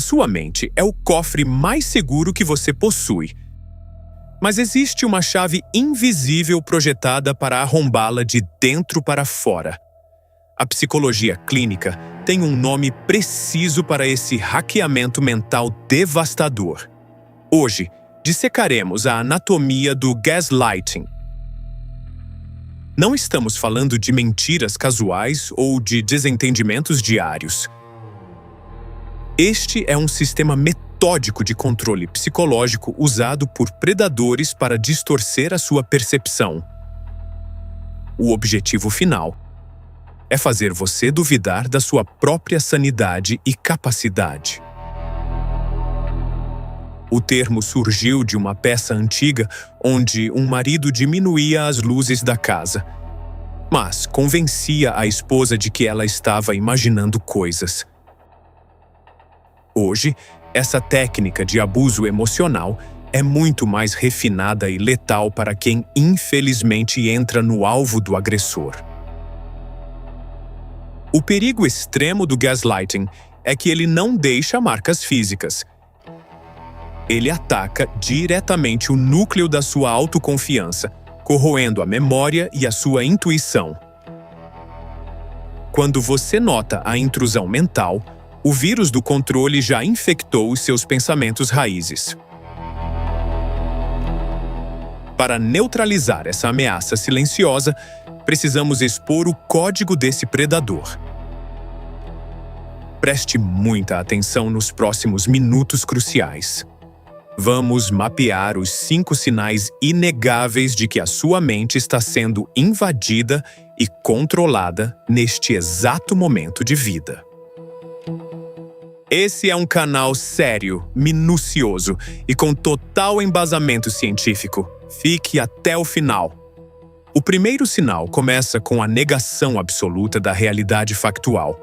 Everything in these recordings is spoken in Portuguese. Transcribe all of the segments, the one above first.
A sua mente é o cofre mais seguro que você possui. Mas existe uma chave invisível projetada para arrombá-la de dentro para fora. A psicologia clínica tem um nome preciso para esse hackeamento mental devastador. Hoje, dissecaremos a anatomia do gaslighting. Não estamos falando de mentiras casuais ou de desentendimentos diários. Este é um sistema metódico de controle psicológico usado por predadores para distorcer a sua percepção. O objetivo final é fazer você duvidar da sua própria sanidade e capacidade. O termo surgiu de uma peça antiga onde um marido diminuía as luzes da casa, mas convencia a esposa de que ela estava imaginando coisas. Hoje, essa técnica de abuso emocional é muito mais refinada e letal para quem infelizmente entra no alvo do agressor. O perigo extremo do gaslighting é que ele não deixa marcas físicas. Ele ataca diretamente o núcleo da sua autoconfiança, corroendo a memória e a sua intuição. Quando você nota a intrusão mental, o vírus do controle já infectou os seus pensamentos raízes. Para neutralizar essa ameaça silenciosa, precisamos expor o código desse predador. Preste muita atenção nos próximos minutos cruciais. Vamos mapear os 5 sinais inegáveis de que a sua mente está sendo invadida e controlada neste exato momento de vida. Esse é um canal sério, minucioso e com total embasamento científico. Fique até o final. O primeiro sinal começa com a negação absoluta da realidade factual.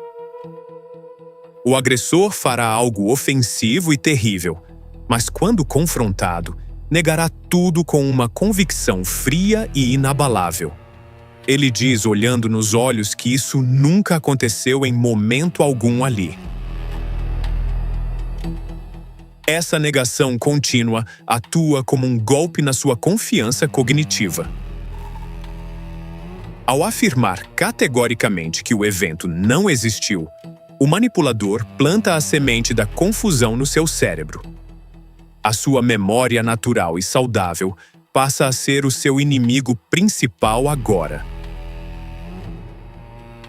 O agressor fará algo ofensivo e terrível, mas quando confrontado, negará tudo com uma convicção fria e inabalável. Ele diz, olhando nos olhos, que isso nunca aconteceu em momento algum ali. Essa negação contínua atua como um golpe na sua confiança cognitiva. Ao afirmar categoricamente que o evento não existiu, o manipulador planta a semente da confusão no seu cérebro. A sua memória natural e saudável passa a ser o seu inimigo principal agora.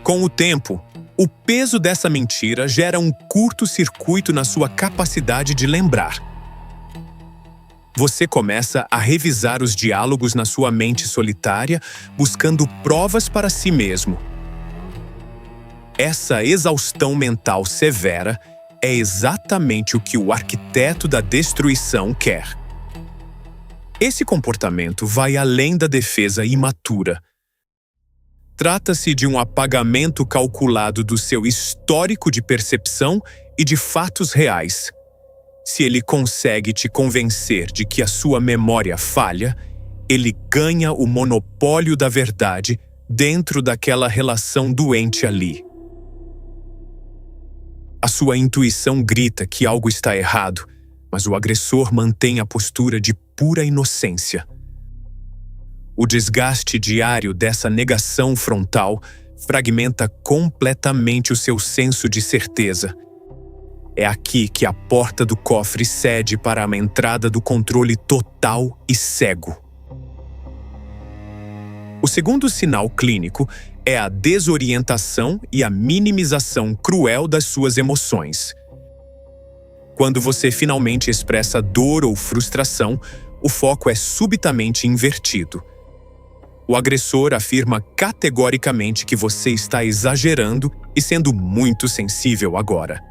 Com o tempo, o peso dessa mentira gera um curto-circuito na sua capacidade de lembrar. Você começa a revisar os diálogos na sua mente solitária, buscando provas para si mesmo. Essa exaustão mental severa é exatamente o que o arquiteto da destruição quer. Esse comportamento vai além da defesa imatura. Trata-se de um apagamento calculado do seu histórico de percepção e de fatos reais. Se ele consegue te convencer de que a sua memória falha, ele ganha o monopólio da verdade dentro daquela relação doente ali. A sua intuição grita que algo está errado, mas o agressor mantém a postura de pura inocência. O desgaste diário dessa negação frontal fragmenta completamente o seu senso de certeza. É aqui que a porta do cofre cede para a entrada do controle total e cego. O segundo sinal clínico é a desorientação e a minimização cruel das suas emoções. Quando você finalmente expressa dor ou frustração, o foco é subitamente invertido. O agressor afirma categoricamente que você está exagerando e sendo muito sensível agora.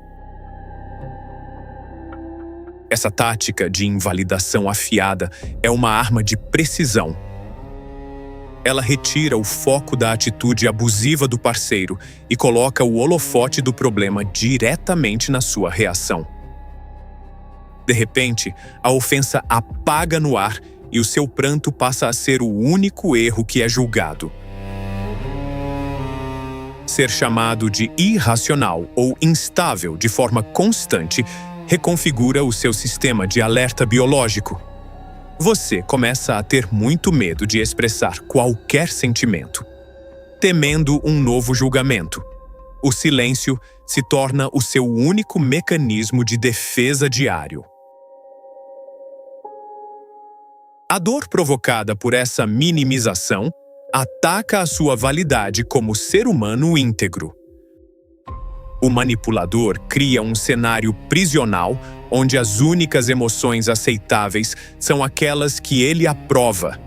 Essa tática de invalidação afiada é uma arma de precisão. Ela retira o foco da atitude abusiva do parceiro e coloca o holofote do problema diretamente na sua reação. De repente, a ofensa apaga no ar e o seu pranto passa a ser o único erro que é julgado. Ser chamado de irracional ou instável de forma constante reconfigura o seu sistema de alerta biológico. Você começa a ter muito medo de expressar qualquer sentimento, temendo um novo julgamento. O silêncio se torna o seu único mecanismo de defesa diário. A dor provocada por essa minimização ataca a sua validade como ser humano íntegro. O manipulador cria um cenário prisional onde as únicas emoções aceitáveis são aquelas que ele aprova.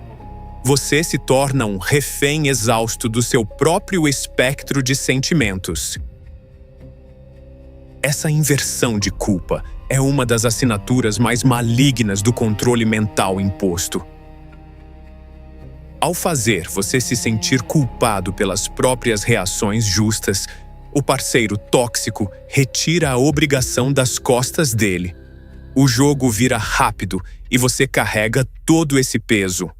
Você se torna um refém exausto do seu próprio espectro de sentimentos. Essa inversão de culpa é uma das assinaturas mais malignas do controle mental imposto. Ao fazer você se sentir culpado pelas próprias reações justas, o parceiro tóxico retira a obrigação das costas dele. O jogo vira rápido e você carrega todo esse peso.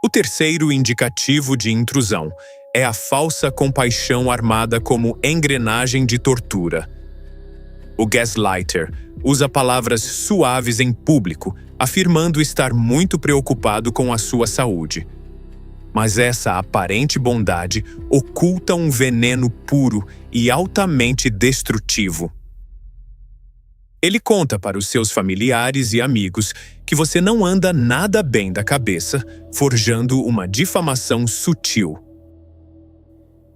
O terceiro indicativo de intrusão é a falsa compaixão armada como engrenagem de tortura. O gaslighter usa palavras suaves em público, afirmando estar muito preocupado com a sua saúde. Mas essa aparente bondade oculta um veneno puro e altamente destrutivo. Ele conta para os seus familiares e amigos que você não anda nada bem da cabeça, forjando uma difamação sutil.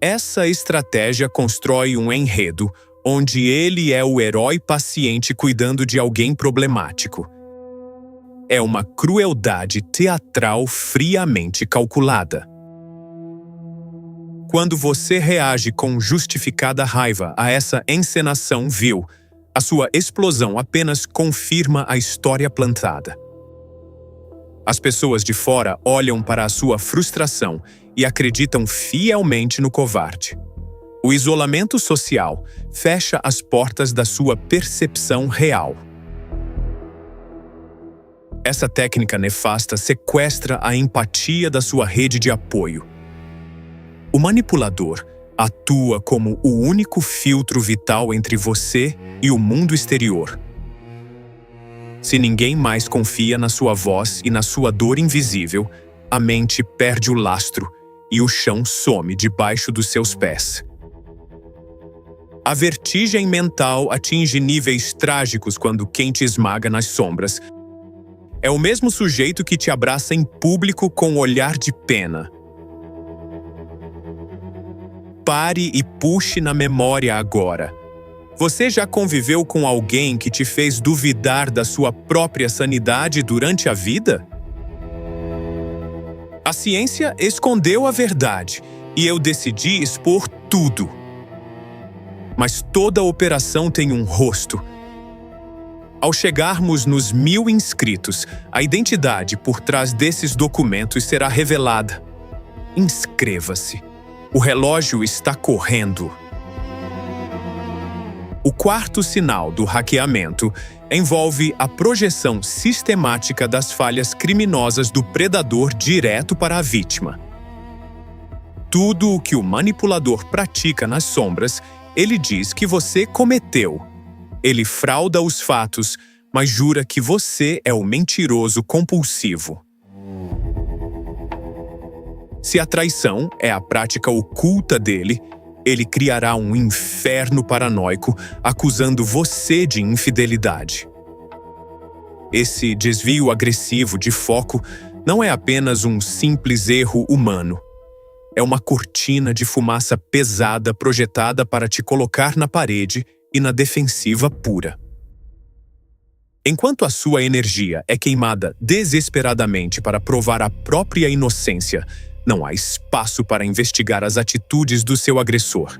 Essa estratégia constrói um enredo onde ele é o herói paciente cuidando de alguém problemático. É uma crueldade teatral friamente calculada. Quando você reage com justificada raiva a essa encenação vil, a sua explosão apenas confirma a história plantada. As pessoas de fora olham para a sua frustração e acreditam fielmente no covarde. O isolamento social fecha as portas da sua percepção real. Essa técnica nefasta sequestra a empatia da sua rede de apoio. O manipulador atua como o único filtro vital entre você e o mundo exterior. Se ninguém mais confia na sua voz e na sua dor invisível, a mente perde o lastro e o chão some debaixo dos seus pés. A vertigem mental atinge níveis trágicos quando quem te esmaga nas sombras é o mesmo sujeito que te abraça em público com olhar de pena. Pare e puxe na memória agora. Você já conviveu com alguém que te fez duvidar da sua própria sanidade durante a vida? A ciência escondeu a verdade e eu decidi expor tudo. Mas toda operação tem um rosto. Ao chegarmos nos 1000 inscritos, a identidade por trás desses documentos será revelada. Inscreva-se. O relógio está correndo. O quarto sinal do hackeamento envolve a projeção sistemática das falhas criminosas do predador direto para a vítima. Tudo o que o manipulador pratica nas sombras, ele diz que você cometeu. Ele frauda os fatos, mas jura que você é o mentiroso compulsivo. Se a traição é a prática oculta dele, ele criará um inferno paranoico acusando você de infidelidade. Esse desvio agressivo de foco não é apenas um simples erro humano. É uma cortina de fumaça pesada projetada para te colocar na parede e na defensiva pura. Enquanto a sua energia é queimada desesperadamente para provar a própria inocência, não há espaço para investigar as atitudes do seu agressor.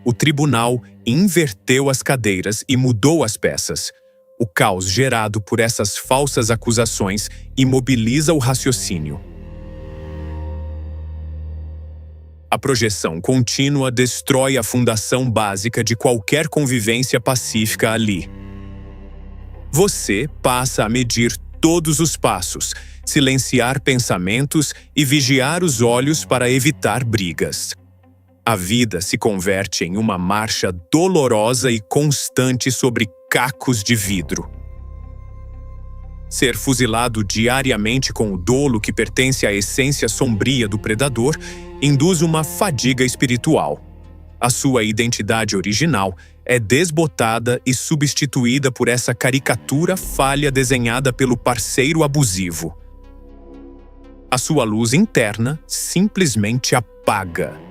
O tribunal inverteu as cadeiras e mudou as peças. O caos gerado por essas falsas acusações imobiliza o raciocínio. A projeção contínua destrói a fundação básica de qualquer convivência pacífica ali. Você passa a medir todos os passos, silenciar pensamentos e vigiar os olhos para evitar brigas. A vida se converte em uma marcha dolorosa e constante sobre cacos de vidro. Ser fuzilado diariamente com o dolo que pertence à essência sombria do predador induz uma fadiga espiritual. A sua identidade original é desbotada e substituída por essa caricatura falha desenhada pelo parceiro abusivo. A sua luz interna simplesmente apaga.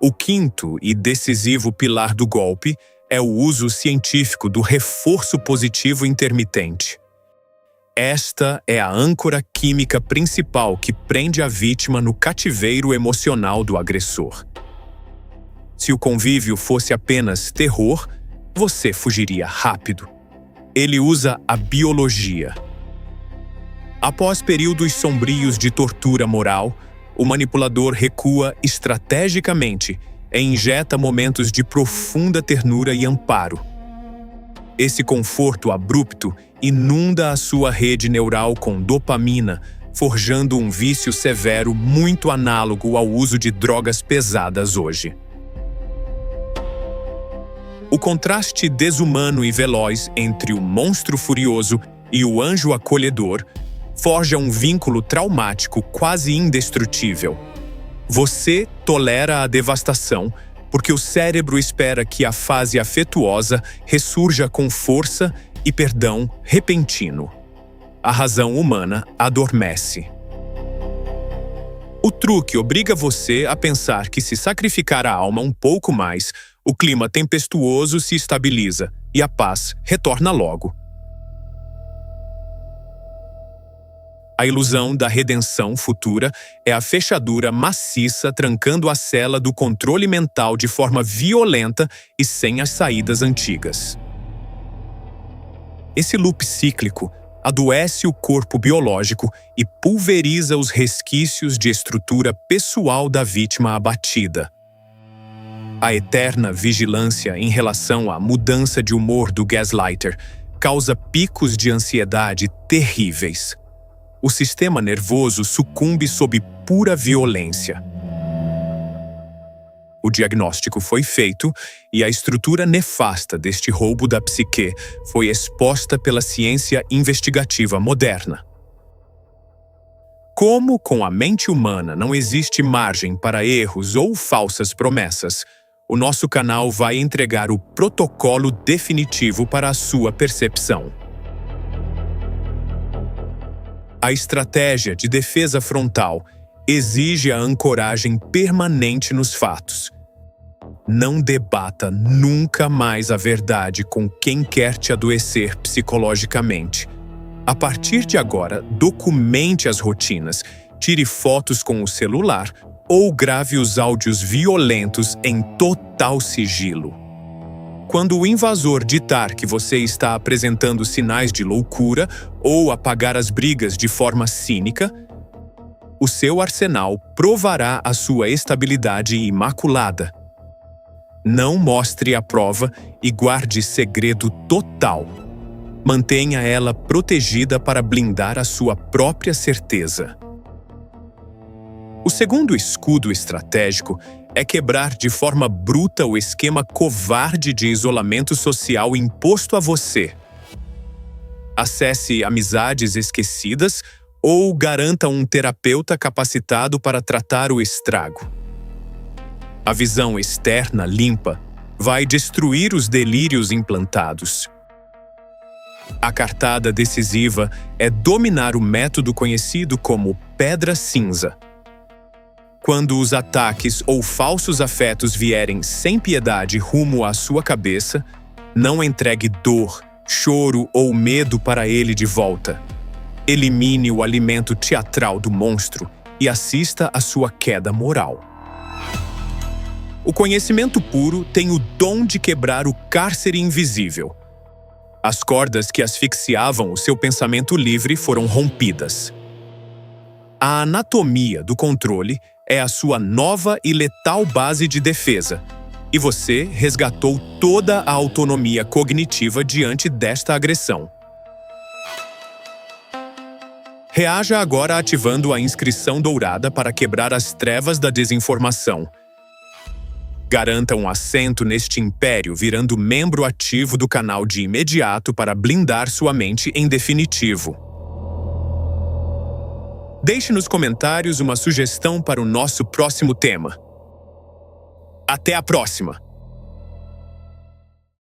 O quinto e decisivo pilar do golpe é o uso científico do reforço positivo intermitente. Esta é a âncora química principal que prende a vítima no cativeiro emocional do agressor. Se o convívio fosse apenas terror, você fugiria rápido. Ele usa a biologia. Após períodos sombrios de tortura moral, o manipulador recua estrategicamente e injeta momentos de profunda ternura e amparo. Esse conforto abrupto inunda a sua rede neural com dopamina, forjando um vício severo muito análogo ao uso de drogas pesadas hoje. O contraste desumano e veloz entre o monstro furioso e o anjo acolhedor forja um vínculo traumático quase indestrutível. Você tolera a devastação porque o cérebro espera que a fase afetuosa ressurja com força e perdão repentino. A razão humana adormece. O truque obriga você a pensar que, se sacrificar a alma um pouco mais, o clima tempestuoso se estabiliza e a paz retorna logo. A ilusão da redenção futura é a fechadura maciça trancando a cela do controle mental de forma violenta e sem as saídas antigas. Esse loop cíclico adoece o corpo biológico e pulveriza os resquícios de estrutura pessoal da vítima abatida. A eterna vigilância em relação à mudança de humor do gaslighter causa picos de ansiedade terríveis. O sistema nervoso sucumbe sob pura violência. O diagnóstico foi feito e a estrutura nefasta deste roubo da psique foi exposta pela ciência investigativa moderna. Como com a mente humana não existe margem para erros ou falsas promessas, o nosso canal vai entregar o protocolo definitivo para a sua percepção. A estratégia de defesa frontal exige a ancoragem permanente nos fatos. Não debata nunca mais a verdade com quem quer te adoecer psicologicamente. A partir de agora, documente as rotinas, tire fotos com o celular ou grave os áudios violentos em total sigilo. Quando o invasor ditar que você está apresentando sinais de loucura ou apagar as brigas de forma cínica, o seu arsenal provará a sua estabilidade imaculada. Não mostre a prova e guarde segredo total. Mantenha ela protegida para blindar a sua própria certeza. O segundo escudo estratégico é quebrar de forma bruta o esquema covarde de isolamento social imposto a você. Acesse amizades esquecidas ou garanta um terapeuta capacitado para tratar o estrago. A visão externa limpa vai destruir os delírios implantados. A cartada decisiva é dominar o método conhecido como pedra cinza. Quando os ataques ou falsos afetos vierem sem piedade rumo à sua cabeça, não entregue dor, choro ou medo para ele de volta. Elimine o alimento teatral do monstro e assista à sua queda moral. O conhecimento puro tem o dom de quebrar o cárcere invisível. As cordas que asfixiavam o seu pensamento livre foram rompidas. A anatomia do controle é a sua nova e letal base de defesa, e você resgatou toda a autonomia cognitiva diante desta agressão. Reaja agora ativando a inscrição dourada para quebrar as trevas da desinformação. Garanta um assento neste império, virando membro ativo do canal de imediato para blindar sua mente em definitivo. Deixe nos comentários uma sugestão para o nosso próximo tema. Até a próxima!